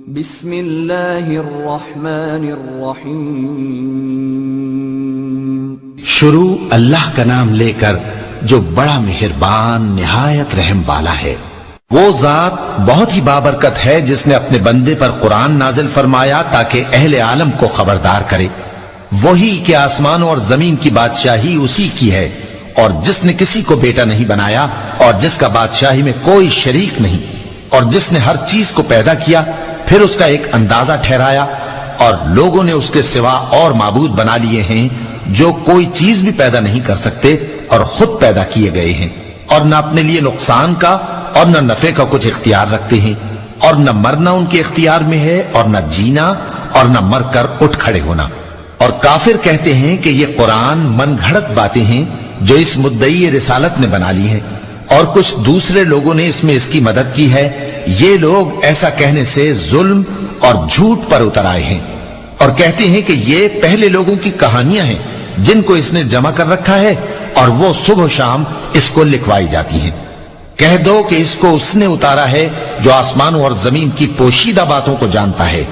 بسم اللہ الرحمن الرحیم۔ شروع اللہ کا نام لے کر جو بڑا مہربان نہایت رحم والا ہے۔ وہ ذات بہت ہی بابرکت ہے جس نے اپنے بندے پر قرآن نازل فرمایا تاکہ اہل عالم کو خبردار کرے۔ وہی کہ آسمانوں اور زمین کی بادشاہی اسی کی ہے، اور جس نے کسی کو بیٹا نہیں بنایا اور جس کا بادشاہی میں کوئی شریک نہیں، اور جس نے ہر چیز کو پیدا کیا پھر اس کا ایک اندازہ ٹھہرایا، اور لوگوں نے اس کے سوا اور معبود بنا لیے ہیں جو کوئی چیز بھی پیدا نہیں کر سکتے اور خود پیدا کیے گئے ہیں، اور نہ اپنے لیے نقصان کا اور نہ نفع کا کچھ اختیار رکھتے ہیں، اور نہ مرنا ان کے اختیار میں ہے اور نہ جینا اور نہ مر کر اٹھ کھڑے ہونا۔ اور کافر کہتے ہیں کہ یہ قرآن من گھڑت باتیں ہیں جو اس مدعی رسالت نے بنا لی ہیں، اور کچھ دوسرے لوگوں نے اس میں اس کی مدد کی ہے۔ یہ لوگ ایسا کہنے سے ظلم اور جھوٹ پر اتر آئے ہیں، اور کہتے ہیں کہ یہ پہلے لوگوں کی کہانیاں ہیں جن کو اس نے جمع کر رکھا ہے، اور وہ صبح و شام اس کو لکھوائی جاتی ہیں۔ کہہ دو کہ اس کو اس نے اتارا ہے جو آسمانوں اور زمین کی پوشیدہ باتوں کو جانتا ہے،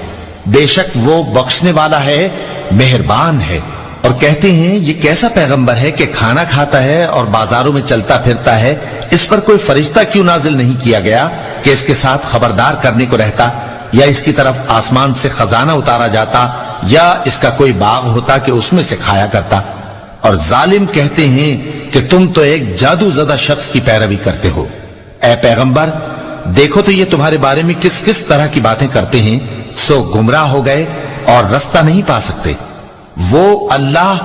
بے شک وہ بخشنے والا ہے، مہربان ہے۔ اور کہتے ہیں یہ کیسا پیغمبر ہے کہ کھانا کھاتا ہے اور بازاروں میں چلتا پھرتا ہے، اس پر کوئی فرشتہ کیوں نازل نہیں کیا گیا کہ اس کے ساتھ خبردار کرنے کو رہتا، یا اس کی طرف آسمان سے خزانہ اتارا جاتا، یا اس کا کوئی باغ ہوتا کہ اس میں سے کھایا کرتا۔ اور ظالم کہتے ہیں کہ تم تو ایک جادو زدہ شخص کی پیروی کرتے ہو۔ اے پیغمبر دیکھو تو یہ تمہارے بارے میں کس کس طرح کی باتیں کرتے ہیں، سو گمراہ ہو گئے اور رستہ نہیں پا سکتے۔ وہ اللہ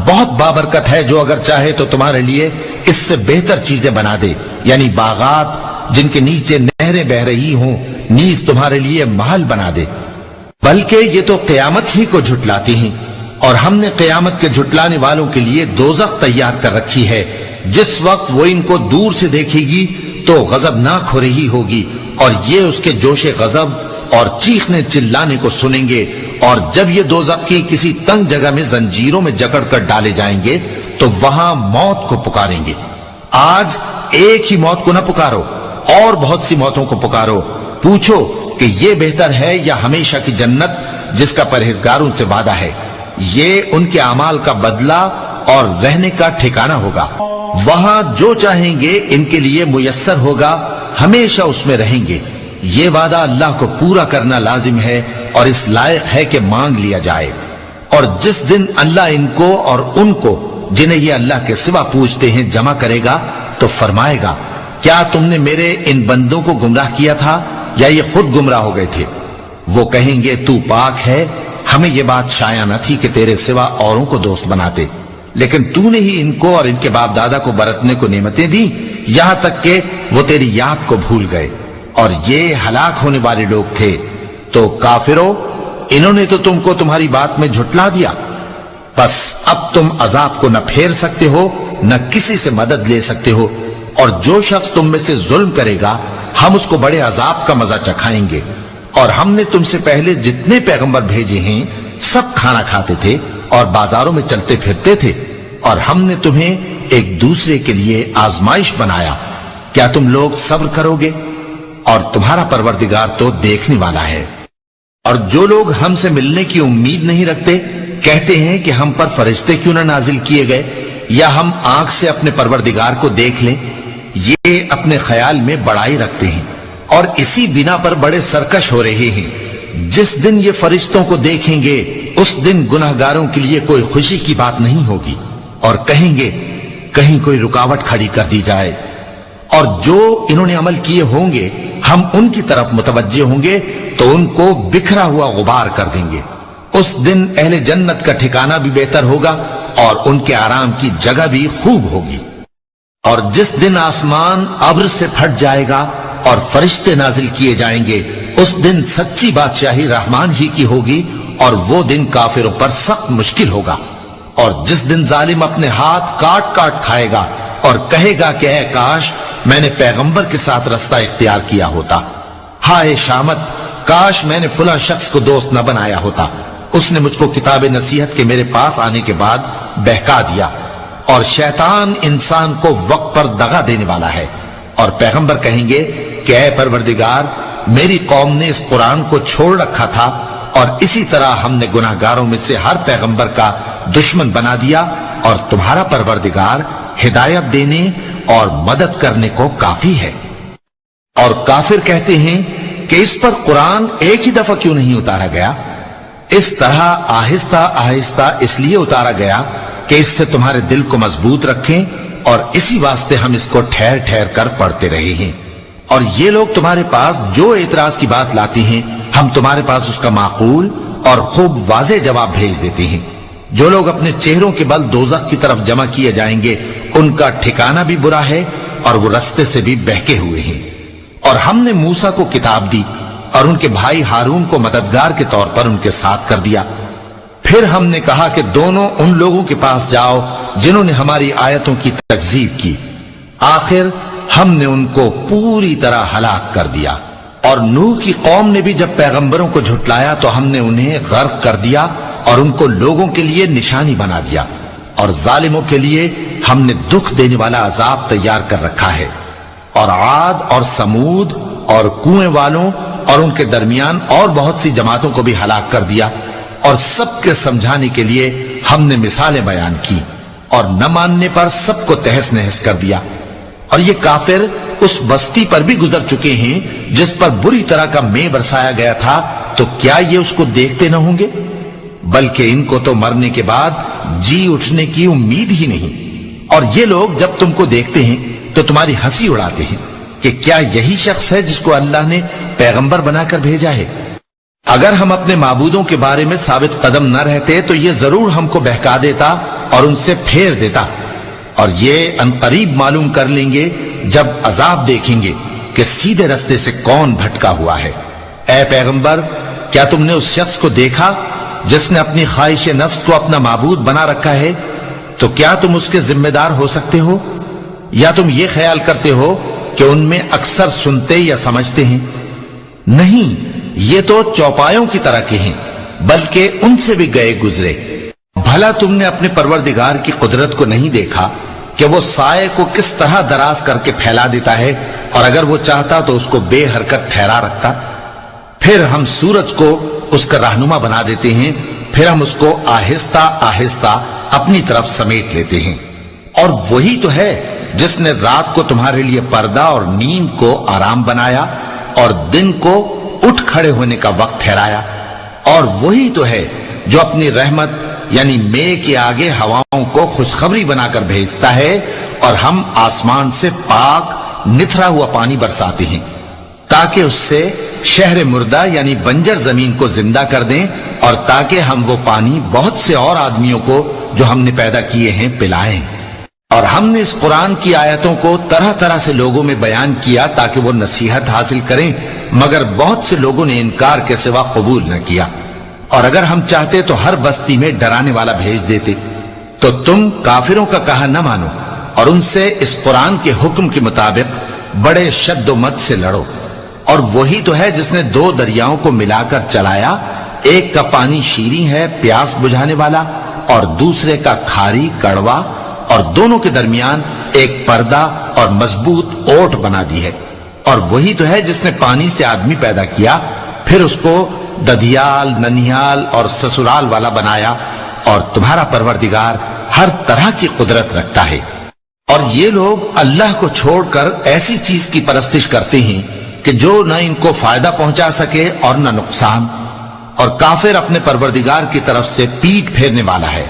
بہت بابرکت ہے جو اگر چاہے تو تمہارے لیے اس سے بہتر چیزیں بنا دے، یعنی باغات جن کے نیچے نہریں بہ رہی ہوں، نیز تمہارے لیے محل بنا دے۔ بلکہ یہ تو قیامت ہی کو جھٹلاتی ہیں، اور ہم نے قیامت کے جھٹلانے والوں کے لیے دوزخ تیار کر رکھی ہے، جس وقت وہ ان کو دور سے دیکھے گی تو غضبناک ہو رہی ہوگی، اور یہ اس کے جوش غضب اور چیخنے چلانے کو سنیں گے۔ اور جب یہ دوزخ کی کسی تنگ جگہ میں زنجیروں میں جکڑ کر ڈالے جائیں گے تو وہاں موت کو پکاریں گے۔ آج ایک ہی موت کو نہ پکارو، اور بہت سی موتوں کو پکارو، پوچھو کہ یہ بہتر ہے یا ہمیشہ کی جنت جس کا پرہیزگاروں سے وعدہ ہے۔ یہ ان کے اعمال کا بدلہ اور رہنے کا ٹھکانہ ہوگا، وہاں جو چاہیں گے ان کے لیے میسر ہوگا، ہمیشہ اس میں رہیں گے۔ یہ وعدہ اللہ کو پورا کرنا لازم ہے اور اس لائق ہے کہ مانگ لیا جائے۔ اور جس دن اللہ ان کو اور ان کو جنہیں یہ اللہ کے سوا پوجتے ہیں جمع کرے گا تو فرمائے گا، کیا تم نے میرے ان بندوں کو گمراہ کیا تھا یا یہ خود گمراہ ہو گئے تھے؟ وہ کہیں گے تو پاک ہے، ہمیں یہ بات شایع نہ تھی کہ تیرے سوا اوروں کو دوست بناتے، لیکن تو نے ہی ان کو اور ان کے باپ دادا کو برتنے کو نعمتیں دی، یہاں تک کہ وہ تیری یاد کو بھول گئے، اور یہ ہلاک ہونے والے لوگ تھے۔ تو کافرو، انہوں نے تو تم کو تمہاری بات میں جھٹلا دیا، بس اب تم عذاب کو نہ پھیر سکتے ہو نہ کسی سے مدد لے سکتے ہو، اور جو شخص تم میں سے ظلم کرے گا ہم اس کو بڑے عذاب کا مزہ چکھائیں گے۔ اور ہم نے تم سے پہلے جتنے پیغمبر بھیجے ہیں سب کھانا کھاتے تھے اور بازاروں میں چلتے پھرتے تھے، اور ہم نے تمہیں ایک دوسرے کے لیے آزمائش بنایا، کیا تم لوگ صبر کرو گے؟ اور تمہارا پروردگار تو دیکھنے والا ہے۔ اور جو لوگ ہم سے ملنے کی امید نہیں رکھتے کہتے ہیں کہ ہم پر فرشتے کیوں نہ نازل کیے گئے، یا ہم آنکھ سے اپنے پروردگار کو دیکھ لیں۔ یہ اپنے خیال میں بڑائی رکھتے ہیں اور اسی بنا پر بڑے سرکش ہو رہے ہیں۔ جس دن یہ فرشتوں کو دیکھیں گے اس دن گناہگاروں کے لیے کوئی خوشی کی بات نہیں ہوگی، اور کہیں گے کہیں کوئی رکاوٹ کھڑی کر دی جائے۔ اور جو انہوں نے عمل کیے ہوں گے ہم ان کی طرف متوجہ ہوں گے تو ان کو بکھرا ہوا غبار کر دیں گے۔ اس دن اہل جنت کا ٹھکانہ بھی بہتر ہوگا اور ان کے آرام کی جگہ بھی خوب ہوگی۔ اور جس دن آسمان ابر سے پھٹ جائے گا اور فرشتے نازل کیے جائیں گے، اس دن سچی بادشاہی رحمان ہی کی ہوگی، اور وہ دن کافروں پر سخت مشکل ہوگا۔ اور جس دن ظالم اپنے ہاتھ کاٹ کاٹ کھائے گا اور کہے گا کہ اے کاش میں نے پیغمبر کے ساتھ رستہ اختیار کیا ہوتا، ہائے شامت کاش میں نے فلاں شخص کو دوست نہ بنایا ہوتا، اس نے مجھ کو کتاب نصیحت کے میرے پاس آنے کے بعد بہکا دیا۔ اور شیطان انسان کو وقت پر دغا دینے والا ہے، اور پیغمبر کہیں گے کہ اے پروردگار میری قوم نے اس قرآن کو چھوڑ رکھا تھا اور اسی طرح ہم نے گناہگاروں میں سے ہر پیغمبر کا دشمن بنا دیا، اور تمہارا پروردگار ہدایت دینے اور مدد کرنے کو کافی ہے۔ اور کافر کہتے ہیں کہ اس پر قرآن ایک ہی دفعہ کیوں نہیں اتارا گیا؟ اس طرح آہستہ آہستہ اس لیے اتارا گیا کہ اس سے تمہارے دل کو مضبوط رکھیں، اور اسی واسطے ہم اس کو ٹھہر ٹھہر کر پڑھتے رہے ہیں۔ اور یہ لوگ تمہارے پاس جو اعتراض کی بات لاتی ہیں، ہم تمہارے پاس اس کا معقول اور خوب واضح جواب بھیج دیتے ہیں۔ جو لوگ اپنے چہروں کے بل دوزخ کی طرف جمع کیے جائیں گے، ان کا ٹھکانہ بھی برا ہے اور وہ رستے سے بھی بہکے ہوئے ہیں۔ اور ہم نے موسیٰ کو کتاب دی اور ان کے بھائی ہارون کو مددگار کے طور پر ان کے ساتھ کر دیا۔ پھر ہم نے کہا کہ دونوں ان لوگوں کے پاس جاؤ جنہوں نے ہماری آیتوں کی تکذیب کی۔ آخر ہم نے ان کو پوری طرح ہلاک کر دیا۔ اور نوح کی قوم نے بھی جب پیغمبروں کو جھٹلایا تو ہم نے انہیں غرق کر دیا اور ان کو لوگوں کے لیے نشانی بنا دیا، اور ظالموں کے لیے ہم نے دکھ دینے والا عذاب تیار کر رکھا ہے۔ اور عاد اور سمود اور کنویں والوں اور ان کے درمیان اور بہت سی جماعتوں کو بھی ہلاک کر دیا، اور سب کے سمجھانے کے لیے ہم نے مثالیں بیان کی، اور نہ ماننے پر سب کو تہس نہس کر دیا۔ اور یہ کافر اس بستی پر بھی گزر چکے ہیں جس پر بری طرح کا مے برسایا گیا تھا، تو کیا یہ اس کو دیکھتے نہ ہوں گے؟ بلکہ ان کو تو مرنے کے بعد جی اٹھنے کی امید ہی نہیں۔ اور یہ لوگ جب تم کو دیکھتے ہیں تو تمہاری ہنسی اڑاتے ہیں کہ کیا یہی شخص ہے جس کو اللہ نے پیغمبر بنا کر بھیجا ہے؟ اگر ہم اپنے معبودوں کے بارے میں ثابت قدم نہ رہتے تو یہ ضرور ہم کو بہکا دیتا اور ان سے پھیر دیتا، اور یہ انقریب معلوم کر لیں گے جب عذاب دیکھیں گے کہ سیدھے رستے سے کون بھٹکا ہوا ہے۔ اے پیغمبر، کیا تم نے اس شخص کو دیکھا جس نے اپنی خواہش نفس کو اپنا معبود بنا رکھا ہے؟ تو کیا تم اس کے ذمہ دار ہو سکتے ہو؟ یا تم یہ خیال کرتے ہو کہ ان میں اکثر سنتے یا سمجھتے ہیں؟ نہیں، یہ تو چوپایوں کی طرح کے ہیں، بلکہ ان سے بھی گئے گزرے۔ بھلا تم نے اپنے پروردگار کی قدرت کو نہیں دیکھا کہ وہ سائے کو کس طرح دراز کر کے پھیلا دیتا ہے، اور اگر وہ چاہتا تو اس کو بے حرکت ٹھہرا رکھتا؟ پھر ہم سورج کو اس کا رہنما بنا دیتے ہیں، پھر ہم اس کو آہستہ آہستہ اپنی طرف سمیٹ لیتے ہیں۔ اور وہی تو ہے جس نے رات کو تمہارے لیے پردہ اور نیند کو آرام بنایا، اور دن کو اٹھ کھڑے ہونے کا وقت ٹھہرایا۔ اور وہی تو ہے جو اپنی رحمت یعنی مے کے آگے ہواؤں کو خوشخبری بنا کر بھیجتا ہے، اور ہم آسمان سے پاک نتھرا ہوا پانی برساتے ہیں تاکہ اس سے شہر مردہ یعنی بنجر زمین کو زندہ کر دیں، اور تاکہ ہم وہ پانی بہت سے اور آدمیوں کو جو ہم نے پیدا کیے ہیں پلائیں۔ اور ہم نے اس قرآن کی آیتوں کو طرح طرح سے لوگوں میں بیان کیا تاکہ وہ نصیحت حاصل کریں، مگر بہت سے لوگوں نے انکار کے سوا قبول نہ کیا۔ اور اگر ہم چاہتے تو ہر بستی میں ڈرانے والا بھیج دیتے، تو تم کافروں کا کہا نہ مانو اور ان سے اس قرآن کے حکم کے مطابق بڑے شد و مت سے لڑو۔ اور وہی تو ہے جس نے دو دریاؤں کو ملا کر چلایا، ایک کا پانی شیریں ہے پیاس بجھانے والا، اور دوسرے کا کھاری کڑوا، اور دونوں کے درمیان ایک پردہ اور مضبوط اوٹ بنا دی ہے۔ اور وہی تو ہے جس نے پانی سے آدمی پیدا کیا، پھر اس کو ددیال، ننیال اور سسرال والا بنایا، اور تمہارا پروردگار ہر طرح کی قدرت رکھتا ہے۔ اور یہ لوگ اللہ کو چھوڑ کر ایسی چیز کی پرستش کرتے ہیں کہ جو نہ ان کو فائدہ پہنچا سکے اور نہ نقصان، اور کافر اپنے پروردگار کی طرف سے پیٹ پھیرنے والا ہے۔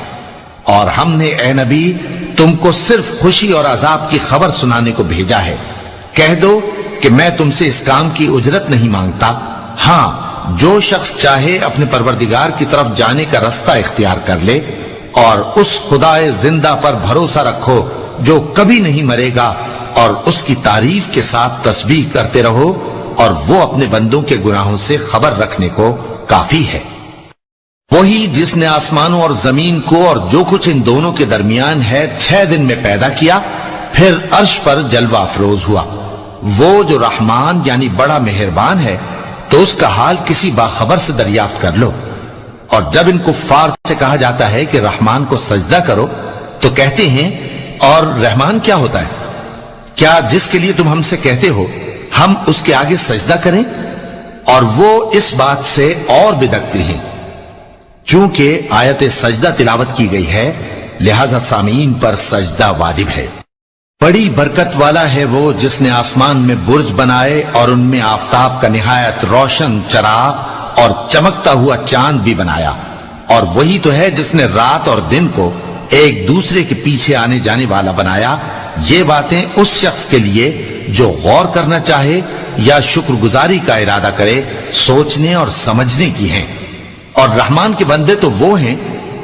اور ہم نے اے نبی تم کو صرف خوشی اور عذاب کی خبر سنانے کو بھیجا ہے۔ کہہ دو کہ میں تم سے اس کام کی اجرت نہیں مانگتا، ہاں جو شخص چاہے اپنے پروردگار کی طرف جانے کا رستہ اختیار کر لے، اور اس خدائے زندہ پر بھروسہ رکھو جو کبھی نہیں مرے گا، اور اس کی تعریف کے ساتھ تسبیح کرتے رہو، اور وہ اپنے بندوں کے گناہوں سے خبر رکھنے کو کافی ہے۔ وہی جس نے آسمانوں اور زمین کو اور جو کچھ ان دونوں کے درمیان ہے 6 دن میں پیدا کیا، پھر عرش پر جلوہ افروز ہوا۔ وہ جو رحمان یعنی بڑا مہربان ہے، تو اس کا حال کسی باخبر سے دریافت کر لو۔ اور جب ان کفار سے کہا جاتا ہے کہ رحمان کو سجدہ کرو، تو کہتے ہیں اور رحمان کیا ہوتا ہے؟ کیا جس کے لیے تم ہم سے کہتے ہو ہم اس کے آگے سجدہ کریں؟ اور وہ اس بات سے اور بدکتے ہیں چونکہ آیت سجدہ تلاوت کی گئی ہے لہذا سامعین پر سجدہ واجب ہے۔ بڑی برکت والا ہے وہ جس نے آسمان میں برج بنائے اور ان میں آفتاب کا نہایت روشن چراغ اور چمکتا ہوا چاند بھی بنایا، اور وہی تو ہے جس نے رات اور دن کو ایک دوسرے کے پیچھے آنے جانے والا بنایا۔ یہ باتیں اس شخص کے لیے جو غور کرنا چاہے یا شکر گزاری کا ارادہ کرے سوچنے اور سمجھنے کی ہیں۔ اور رحمان کے بندے تو وہ ہیں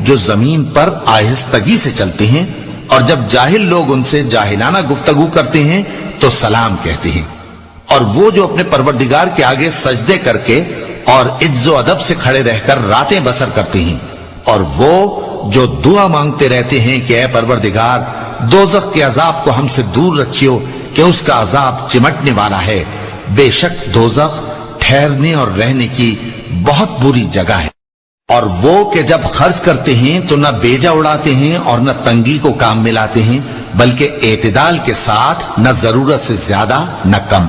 جو زمین پر آہستگی سے چلتے ہیں، اور جب جاہل لوگ ان سے جاہلانہ گفتگو کرتے ہیں تو سلام کہتے ہیں، اور وہ جو اپنے پروردگار کے آگے سجدے کر کے اور عز و ادب سے کھڑے رہ کر راتیں بسر کرتے ہیں، اور وہ جو دعا مانگتے رہتے ہیں کہ اے پروردگار دوزخ کے عذاب کو ہم سے دور رکھیو کہ اس کا عذاب چمٹنے والا ہے۔ بے شک دوزخ ٹھہرنے اور رہنے کی بہت بری جگہ ہے۔ اور وہ کہ جب خرچ کرتے ہیں تو نہ بیجا اڑاتے ہیں اور نہ تنگی کو کام میں لاتے ہیں، بلکہ اعتدال کے ساتھ، نہ ضرورت سے زیادہ نہ کم۔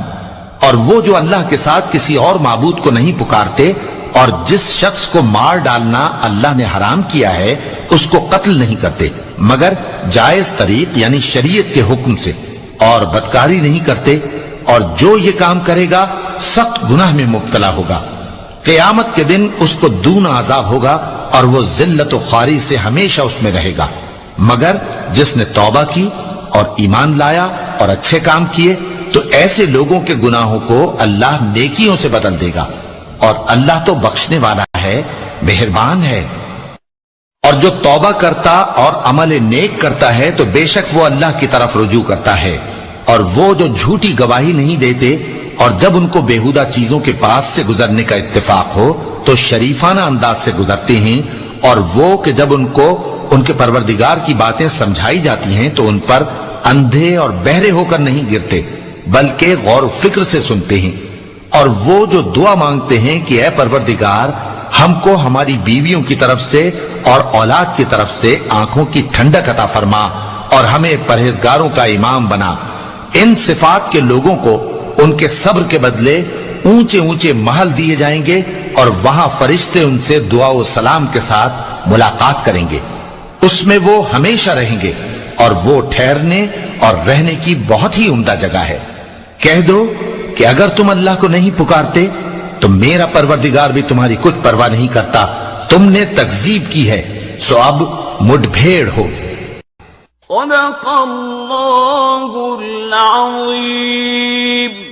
اور وہ جو اللہ کے ساتھ کسی اور معبود کو نہیں پکارتے، اور جس شخص کو مار ڈالنا اللہ نے حرام کیا ہے اس کو قتل نہیں کرتے مگر جائز طریق یعنی شریعت کے حکم سے، اور بدکاری نہیں کرتے، اور جو یہ کام کرے گا سخت گناہ میں مبتلا ہوگا۔ قیامت کے دن اس کو دونا عذاب ہوگا اور وہ ذلت و خواری سے ہمیشہ اس میں رہے گا، مگر جس نے توبہ کی اور ایمان لایا اور اچھے کام کیے تو ایسے لوگوں کے گناہوں کو اللہ نیکیوں سے بدل دے گا، اور اللہ تو بخشنے والا ہے، مہربان ہے۔ اور جو توبہ کرتا اور عمل نیک کرتا ہے تو بے شک وہ اللہ کی طرف رجوع کرتا ہے۔ اور وہ جو جھوٹی گواہی نہیں دیتے اور جب ان کو بیہودہ چیزوں کے پاس سے گزرنے کا اتفاق ہو تو شریفانہ انداز سے گزرتے ہیں، اور وہ کہ جب ان کو ان کے پروردگار کی باتیں سمجھائی جاتی ہیں تو ان پر اندھے اور بہرے ہو کر نہیں گرتے بلکہ غور و فکر سے سنتے ہیں۔ اور وہ جو دعا مانگتے ہیں کہ اے پروردگار ہم کو ہماری بیویوں کی طرف سے اور اولاد کی طرف سے آنکھوں کی ٹھنڈک عطا فرما اور ہمیں پرہیزگاروں کا امام بنا، ان صفات کے لوگوں کو ان کے صبر کے بدلے اونچے اونچے محل دیے جائیں گے، اور وہاں فرشتے ان سے دعا و سلام کے ساتھ ملاقات کریں گے، اس میں وہ ہمیشہ رہیں گے، اور وہ ٹھہرنے اور رہنے کی بہت ہی عمدہ جگہ ہے۔ کہہ دو کہ اگر تم اللہ کو نہیں پکارتے تو میرا پروردگار بھی تمہاری کچھ پرواہ نہیں کرتا، تم نے تکذیب کی ہے سو اب مڈ بھیڑ ہو۔ صدق اللہ العظیم۔